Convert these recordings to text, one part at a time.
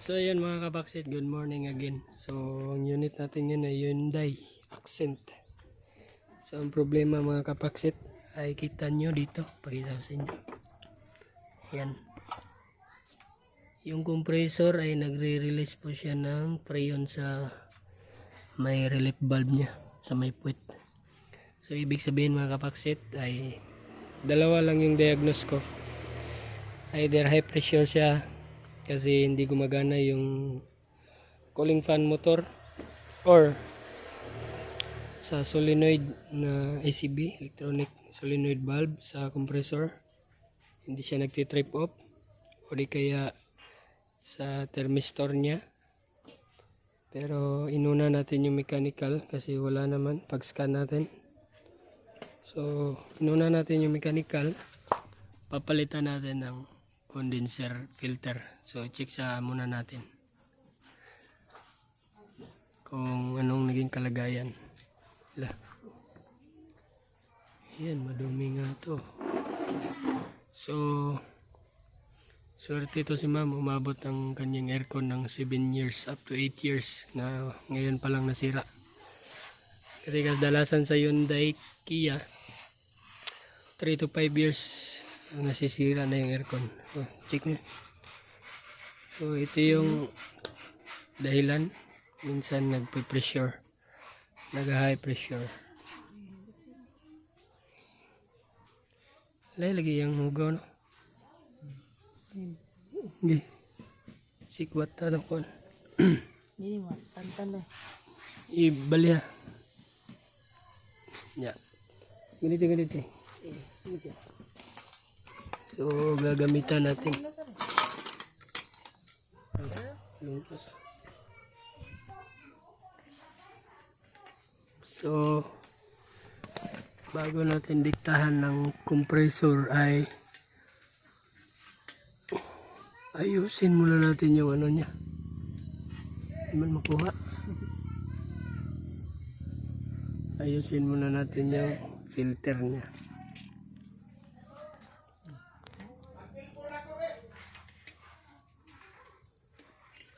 So ayan mga kabaksit, good morning again. So ang unit natin yun ay Hyundai Accent. So ang problema mga kabaksit ay kita nyo dito, pakita ko sa inyo. Yan. Yung compressor ay nagre-release po siya ng freon sa may relief valve nya, sa may puwet. So ibig sabihin mga kabaksit ay dalawa lang yung diagnose ko. Either high pressure siya kasi hindi gumagana yung cooling fan motor, or sa solenoid na ACB, electronic solenoid valve sa compressor, hindi siya nagtitrip off, o di kaya sa thermistor nya. Pero inuna natin yung mechanical kasi wala naman pag scan natin. So inuna natin yung mechanical, papalitan natin ng condenser filter. So check sa muna natin kung anong naging kalagayan. Yan, madumi nga to. So swerte to si ma'am, umabot ang kanyang aircon ng 7 years up to 8 years na ngayon pa lang nasira. Kasi kadalasan sa Hyundai, Kia 3 to 5 years nasisira na yung aircon. So, check nyo. So ito yung dahilan, minsan nagpe-pressure, nag-high pressure. Lagi yung hugaw, no? Okay. Sikwat ta ng kon. Ini mah tantan deh. Ibali ha. Ya. Ganito. So gagamitan natin. Lungkos. So bago natin diktahan ng compressor ay ayusin muna natin yung ano niya. Hindi man makuha. Ayusin muna natin yung filter niya.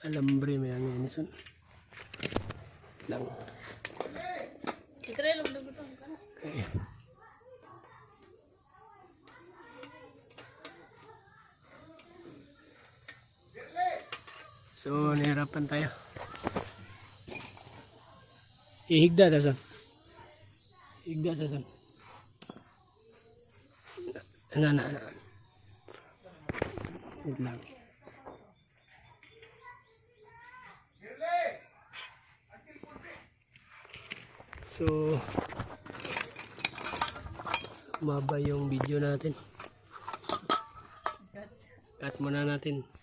Alambre may angin son. Lang. Ikrelo udah betul kan? Okay. So, nahirapan tayo. Ihigda ta son. Higda sa son. Ana. Wait lang. So, maba yung video natin. Cut muna natin.